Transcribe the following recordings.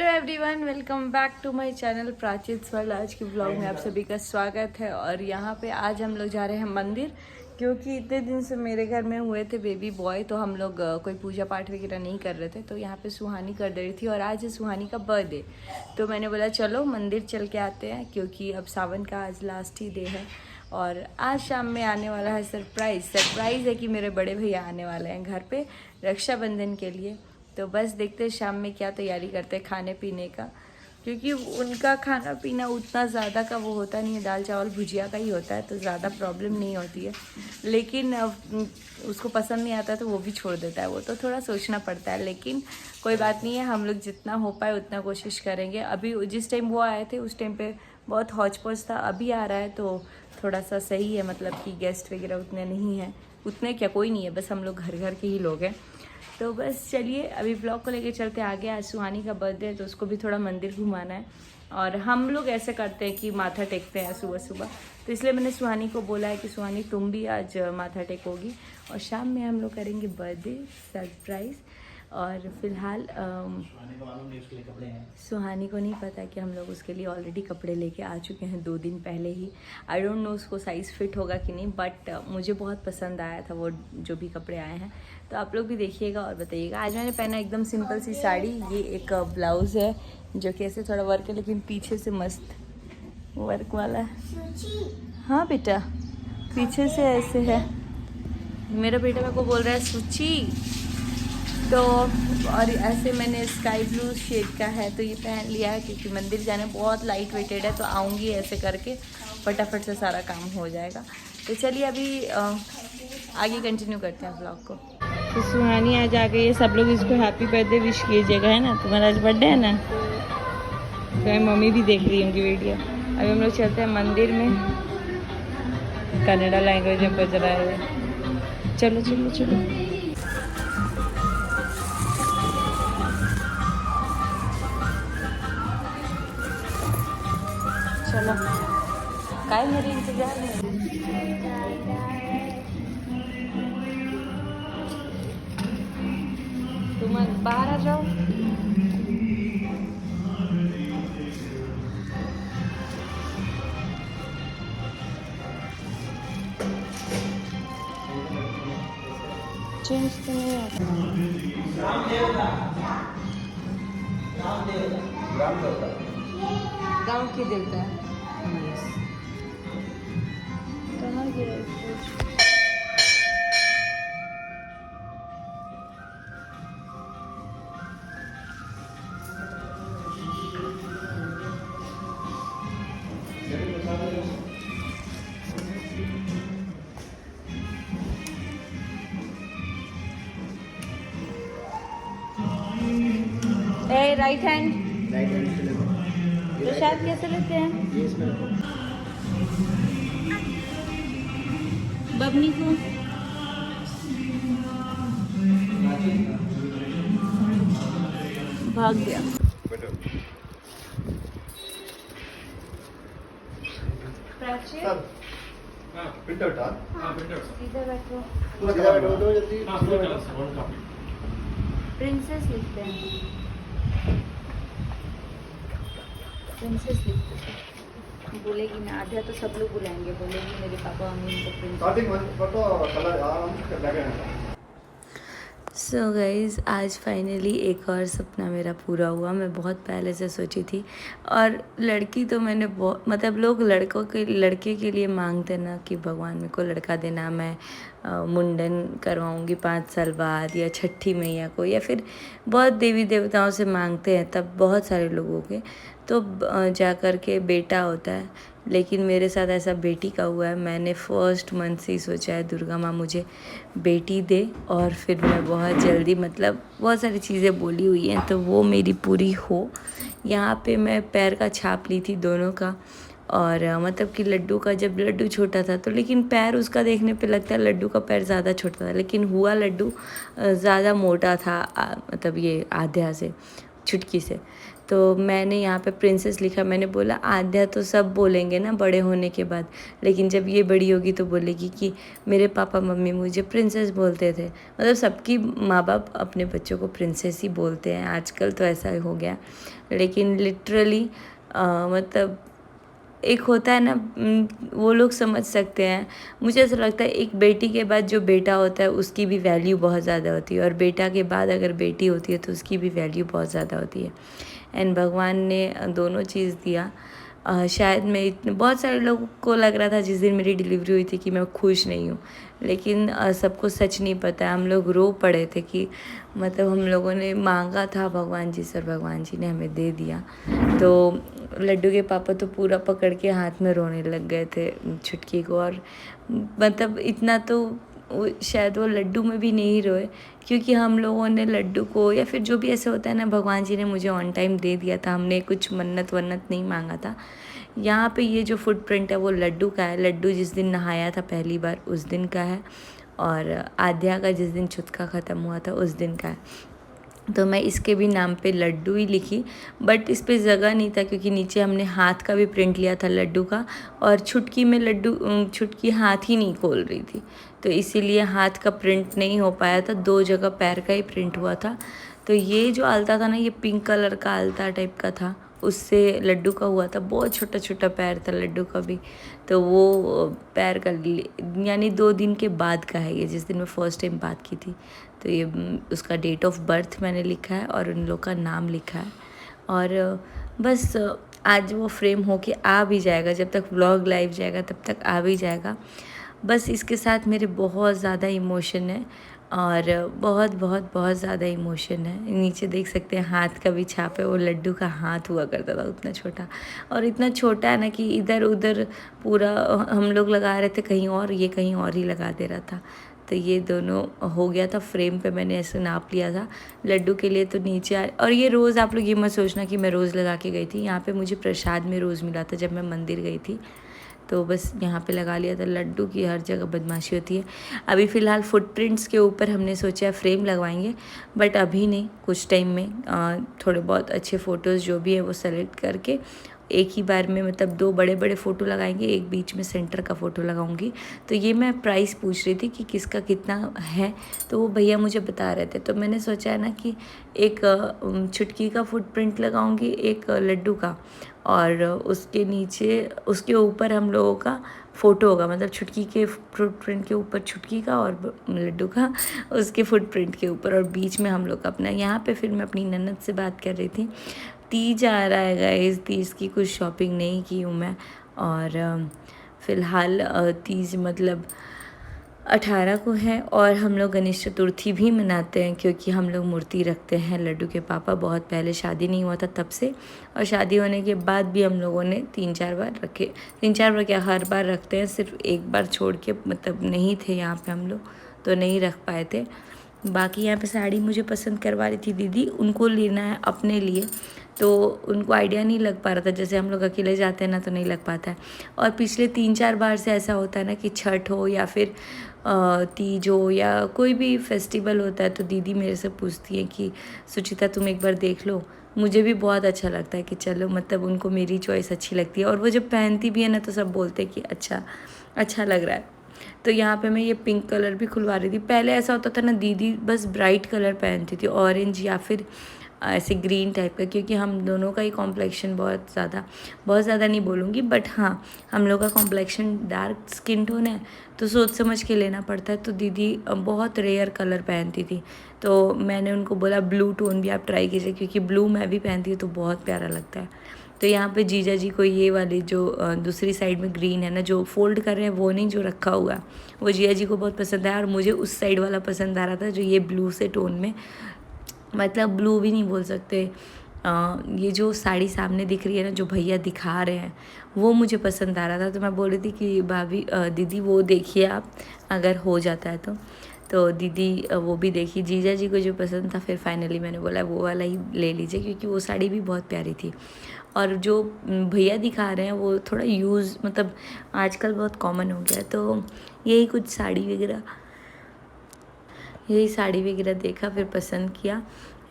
Hello everyone, welcome back to my channel Prachi's world. आज के blog में आप सभी का स्वागत है। और यहाँ पे आज हम लोग जा रहे हैं मंदिर, क्योंकि इतने दिन से मेरे घर में हुए थे बेबी बॉय, तो हम लोग कोई पूजा पाठ वगैरह नहीं कर रहे थे। तो यहाँ पे सुहानी कर रही थी और आज है सुहानी का बर्थडे। तो मैंने बोला चलो मंदिर चल के आते हैं, क्योंकि अब सावन का आज लास्ट ही डे है। और आज शाम में आने वाला है सरप्राइज़ है कि मेरे बड़े भैया आने वाले हैं घर पे रक्षाबंधन के लिए। तो बस देखते हैं शाम में क्या तैयारी करते हैं खाने पीने का, क्योंकि उनका खाना पीना उतना ज़्यादा का वो होता नहीं है, दाल चावल भुजिया का ही होता है, तो ज़्यादा प्रॉब्लम नहीं होती है। लेकिन उसको पसंद नहीं आता तो वो भी छोड़ देता है, वो तो थोड़ा सोचना पड़ता है। लेकिन कोई बात नहीं है, हम लोग जितना हो पाए उतना कोशिश करेंगे। अभी जिस टाइम वो आए थे उस टाइम पे बहुत हौच पौच था, अभी आ रहा है तो थोड़ा सा सही है, मतलब कि गेस्ट वगैरह उतने नहीं हैं। उतने क्या, कोई नहीं है, बस हम लोग घर घर के ही लोग हैं। तो बस चलिए अभी ब्लॉग को लेके चलते आगे। आज सुहानी का बर्थडे है तो उसको भी थोड़ा मंदिर घुमाना है। और हम लोग ऐसे करते हैं कि माथा टेकते हैं सुबह सुबह, तो इसलिए मैंने सुहानी को बोला है कि सुहानी तुम भी आज माथा टेकोगी और शाम में हम लोग करेंगे बर्थडे सरप्राइज़। और फिलहाल सुहानी को नहीं पता कि हम लोग उसके लिए ऑलरेडी कपड़े लेके आ चुके हैं 2 दिन पहले ही। आई डोंट नो उसको साइज़ फिट होगा कि नहीं, बट मुझे बहुत पसंद आया था वो जो भी कपड़े आए हैं। तो आप लोग भी देखिएगा और बताइएगा। आज मैंने पहना एकदम सिंपल सी साड़ी, ये एक ब्लाउज़ है जो कि ऐसे थोड़ा वर्क है, लेकिन पीछे से मस्त वर्क वाला है। हाँ बेटा, पीछे से ऐसे है। मेरा बेटा मेरे को बोल रहा है सुची। तो और ऐसे मैंने स्काई ब्लू शेड का है तो ये पहन लिया है, क्योंकि मंदिर जाने बहुत लाइट वेटेड है। तो आऊँगी ऐसे करके फटाफट से सारा काम हो जाएगा। तो चलिए अभी आगे कंटिन्यू करते हैं ब्लॉग को। तो सुहानी आज आ गई है, सब लोग इसको हैप्पी बर्थडे विश कीजिएगा, है ना। तुम्हारा आज बर्थडे है ना, तो मेरी मम्मी भी देख रही है उनकी वीडियो। अभी हम लोग चलते हैं मंदिर में, कन्नड़ा लैंग्वेज में बज रहा है। चलो चलो चलो। चलो काय मेरे इंतजार में। तुम बाहर आ जाओ। चेंज तो नहीं आता। गाँव के देवता है। कहाँ गया? राइट हैंड प्रसाद कैसे लेते हैं? बबनी को भाग गया। इधर बैठो। प्रिंसेस लिखते हैं, प्रिंसेस लिखते हैं। बोलेगी ना, आधा तो सब लोग बुलाएंगे, बोलेगी मेरे पापा मम्मी को प्रिंसेस। सो गाइज़, आज फाइनली एक और सपना मेरा पूरा हुआ। मैं बहुत पहले से सोची थी, और लड़की तो मैंने बहुत, मतलब लोग लड़के के लिए मांगते ना कि भगवान मेरे को लड़का देना, मैं मुंडन करवाऊँगी 5 साल बाद, या छठी मैया को, या फिर बहुत देवी देवताओं से मांगते हैं, तब बहुत सारे लोगों के तो जा कर के बेटा होता है। लेकिन मेरे साथ ऐसा बेटी का हुआ है। मैंने फर्स्ट मंथ से ही सोचा है दुर्गा माँ मुझे बेटी दे, और फिर मैं बहुत जल्दी, मतलब बहुत सारी चीज़ें बोली हुई हैं तो वो मेरी पूरी हो। यहाँ पे मैं पैर का छाप ली थी दोनों का, और मतलब कि लड्डू का, जब लड्डू छोटा था तो, लेकिन पैर उसका देखने पे लगता है लड्डू का पैर ज़्यादा छोटा था, लेकिन हुआ लड्डू ज़्यादा मोटा था, मतलब ये आध्या से। छुटकी से। तो मैंने यहाँ पे प्रिंसेस लिखा। मैंने बोला आद्या तो सब बोलेंगे ना बड़े होने के बाद, लेकिन जब ये बड़ी होगी तो बोलेगी कि मेरे पापा मम्मी मुझे प्रिंसेस बोलते थे। मतलब सबकी माँ बाप अपने बच्चों को प्रिंसेस ही बोलते हैं आजकल, तो ऐसा ही हो गया। लेकिन लिटरली मतलब एक होता है ना, वो लोग समझ सकते हैं। मुझे ऐसा लगता है एक बेटी के बाद जो बेटा होता है उसकी भी वैल्यू बहुत ज़्यादा होती है, और बेटा के बाद अगर बेटी होती है तो उसकी भी वैल्यू बहुत ज़्यादा होती है। एंड भगवान ने दोनों चीज़ दिया। शायद मैं इतने बहुत सारे लोगों को लग रहा था जिस दिन मेरी डिलीवरी हुई थी कि मैं खुश नहीं हूँ, लेकिन सबको सच नहीं पता है। हम लोग रो पड़े थे कि मतलब हम लोगों ने मांगा था भगवान जी से और भगवान जी ने हमें दे दिया। तो लड्डू के पापा तो पूरा पकड़ के हाथ में रोने लग गए थे छुटकी को, और मतलब इतना तो शायद वो लड्डू में भी नहीं रोए, क्योंकि हम लोगों ने लड्डू को, या फिर जो भी ऐसे होता है ना, भगवान जी ने मुझे ऑन टाइम दे दिया था। हमने कुछ मन्नत वन्नत नहीं मांगा था। यहाँ पे ये जो फुटप्रिंट है वो लड्डू का है। लड्डू जिस दिन नहाया था पहली बार उस दिन का है, और आद्या का जिस दिन छुतका ख़त्म हुआ था उस दिन का है। तो मैं इसके भी नाम पे लड्डू ही लिखी, बट इस पे जगह नहीं था क्योंकि नीचे हमने हाथ का भी प्रिंट लिया था लड्डू का, और छुटकी में छुटकी हाथ ही नहीं खोल रही थी, तो इसीलिए हाथ का प्रिंट नहीं हो पाया था। 2 जगह पैर का ही प्रिंट हुआ था। तो ये जो आलता था ना, ये पिंक कलर का आलता टाइप का था, उससे लड्डू का हुआ था। बहुत छोटा छोटा पैर था लड्डू का भी, तो वो पैर का यानी 2 दिन के बाद का है ये, जिस दिन मैं फ़र्स्ट टाइम बात की थी। तो ये उसका डेट ऑफ बर्थ मैंने लिखा है और उन लोग का नाम लिखा है। और बस आज वो फ्रेम होके आ भी जाएगा, जब तक व्लॉग लाइव जाएगा तब तक आ भी जाएगा। बस इसके साथ मेरे बहुत ज़्यादा इमोशन है, और बहुत बहुत बहुत ज़्यादा इमोशन है। नीचे देख सकते हैं हाथ का भी छाप है, वो लड्डू का हाथ हुआ करता था उतना छोटा, और इतना छोटा है ना कि इधर उधर पूरा हम लोग लगा रहे थे कहीं और, ये कहीं और ही लगा दे रहा था। तो ये दोनों हो गया था फ्रेम पे, मैंने ऐसे नाप लिया था लड्डू के लिए। तो नीचे और ये रोज़, आप लोग ये मत सोचना कि मैं रोज़ लगा के गई थी। यहाँ पे मुझे प्रसाद में रोज़ मिला था जब मैं मंदिर गई थी, तो बस यहाँ पे लगा लिया था। लड्डू की हर जगह बदमाशी होती है। अभी फ़िलहाल फुटप्रिंट्स के ऊपर हमने सोचा है फ्रेम लगवाएंगे, बट अभी नहीं, कुछ टाइम में थोड़े बहुत अच्छे फ़ोटोज़ जो भी है वो सेलेक्ट करके एक ही बार में, मतलब 2 बड़े बड़े फ़ोटो लगाएंगे, एक बीच में सेंटर का फ़ोटो लगाऊंगी। तो ये मैं प्राइस पूछ रही थी कि किसका कितना है, तो वो भैया मुझे बता रहे थे। तो मैंने सोचा है ना कि एक छुटकी का फुटप्रिंट लगाऊंगी, एक लड्डू का, और उसके नीचे उसके ऊपर हम लोगों का फ़ोटो होगा, मतलब छुटकी के फुटप्रिंट के ऊपर छुटकी का और लड्डू का उसके फुटप्रिंट के ऊपर, और बीच में हम लोग का अपना। यहाँ पे फिर मैं अपनी ननद से बात कर रही थी। तीज आ रहा है गाइस, तीज की कुछ शॉपिंग नहीं की हूँ मैं, और फ़िलहाल तीज मतलब 18 को है, और हम लोग गणेश चतुर्थी भी मनाते हैं क्योंकि हम लोग मूर्ति रखते हैं लड्डू के पापा। बहुत पहले शादी नहीं हुआ था तब से, और शादी होने के बाद भी हम लोगों ने 3-4 बार रखे। 3-4 बार क्या, हर बार रखते हैं, सिर्फ एक बार छोड़ के, मतलब नहीं थे यहाँ पे हम लोग तो नहीं रख पाए थे। बाकी यहाँ पे साड़ी मुझे पसंद करवा रही थी दीदी, उनको लेना है अपने लिए, तो उनको आइडिया नहीं लग पा रहा था। जैसे हम लोग अकेले जाते हैं ना तो नहीं लग पाता है। और पिछले 3-4 बार से ऐसा होता है ना कि छठ हो या फिर तीज हो या कोई भी फेस्टिवल होता है, तो दीदी मेरे से पूछती है कि सुचिता तुम एक बार देख लो। मुझे भी बहुत अच्छा लगता है कि चलो, मतलब उनको मेरी चॉइस अच्छी लगती है, और वो जब पहनती भी है ना तो सब बोलते हैं कि अच्छा लग रहा है। तो यहाँ पे मैं ये पिंक कलर भी खुलवा रही थी। पहले ऐसा होता था ना, दीदी बस ब्राइट कलर पहनती थी, ऑरेंज या फिर ऐसे ग्रीन टाइप का, क्योंकि हम दोनों का ही कॉम्प्लेक्शन बहुत ज़्यादा नहीं बोलूँगी, बट हाँ, हम लोग का कॉम्प्लेक्शन डार्क स्किन टोन है, तो सोच समझ के लेना पड़ता है। तो दीदी बहुत रेयर कलर पहनती थी, तो मैंने उनको बोला ब्लू टोन भी आप ट्राई कीजिए, क्योंकि ब्लू मैं भी पहनती हूँ तो बहुत प्यारा लगता है। तो यहाँ पे जीजा जी को ये वाली जो दूसरी साइड में ग्रीन है ना, जो फोल्ड कर रहे हैं वो नहीं, जो रखा हुआ, वो जीजा जी को बहुत पसंद आया, और मुझे उस साइड वाला पसंद आ रहा था जो ये ब्लू से टोन में, मतलब ब्लू भी नहीं बोल सकते, ये जो साड़ी सामने दिख रही है ना, जो भैया दिखा रहे हैं, वो मुझे पसंद आ रहा था। तो मैं बोल रही थी कि भाभी दीदी वो देखिए आप, अगर हो जाता है तो दीदी वो भी देखी। जीजा जी को जो पसंद था, फिर फाइनली मैंने बोला वो वाला ही ले लीजिए, क्योंकि वो साड़ी भी बहुत प्यारी थी। और जो भैया दिखा रहे हैं वो थोड़ा यूज़, मतलब आजकल बहुत कॉमन हो गया है। तो यही कुछ साड़ी वगैरह देखा, फिर पसंद किया,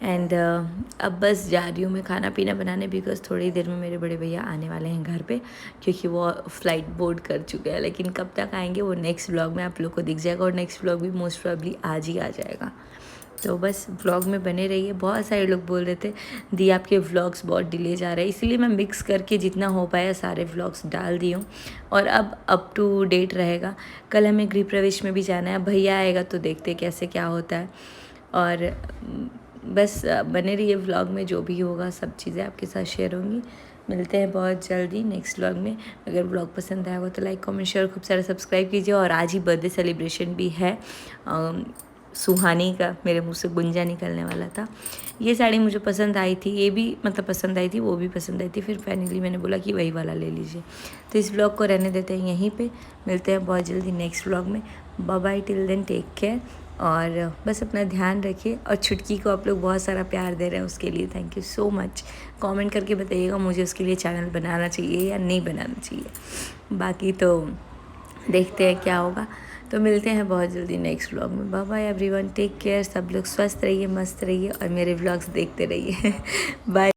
एंड अब बस जा रही हूँ मैं खाना पीना बनाने, बिकॉज थोड़ी देर में मेरे बड़े भैया आने वाले हैं घर पे, क्योंकि वो फ्लाइट बोर्ड कर चुके हैं। लेकिन कब तक आएंगे वो नेक्स्ट व्लॉग में आप लोग को दिख जाएगा, और नेक्स्ट व्लॉग भी मोस्ट प्रॉब्ली आज ही आ जाएगा। तो बस व्लॉग में बने रहिए। बहुत सारे लोग बोल रहे थे दी आपके व्लॉग्स बहुत डिले जा रहे हैं, इसीलिए मैं मिक्स करके जितना हो पाया सारे व्लॉग्स डाल दी हूँ, और अब अप टू डेट रहेगा। कल हमें गृह प्रवेश में भी जाना है, भैया आएगा तो देखते कैसे क्या होता है। और बस बने रहिए व्लॉग में, जो भी होगा सब चीज़ें आपके साथ शेयर होंगी। मिलते हैं बहुत जल्दी नेक्स्ट व्लॉग में। अगर व्लॉग पसंद आया हो तो लाइक कमेंट शेयर खूब सारा सब्सक्राइब कीजिए। और आज ही बर्थडे सेलिब्रेशन भी है सुहानी का, मेरे मुंह से गुंजा निकलने वाला था। ये साड़ी मुझे पसंद आई थी, ये भी मतलब पसंद आई थी, वो भी पसंद आई थी, फिर फाइनली मैंने बोला कि वही वाला ले लीजिए। तो इस व्लॉग को रहने देते हैं यहीं पे, मिलते हैं बहुत जल्दी नेक्स्ट व्लॉग में। Bye bye, till then take care, और बस अपना ध्यान रखिए। और छुटकी को आप लोग बहुत सारा प्यार दे रहे हैं, उसके लिए thank you so much. Comment करके बताइएगा मुझे उसके लिए चैनल बनाना चाहिए या नहीं बनाना चाहिए। बाकी तो देखते हैं क्या होगा। तो मिलते हैं बहुत जल्दी नेक्स्ट व्लॉग में। Bye bye everyone, take care. सब लोग स्वस्थ रहिए, मस्त रहिए, और मेरे व्लॉग्स देखते रहिए। बाय।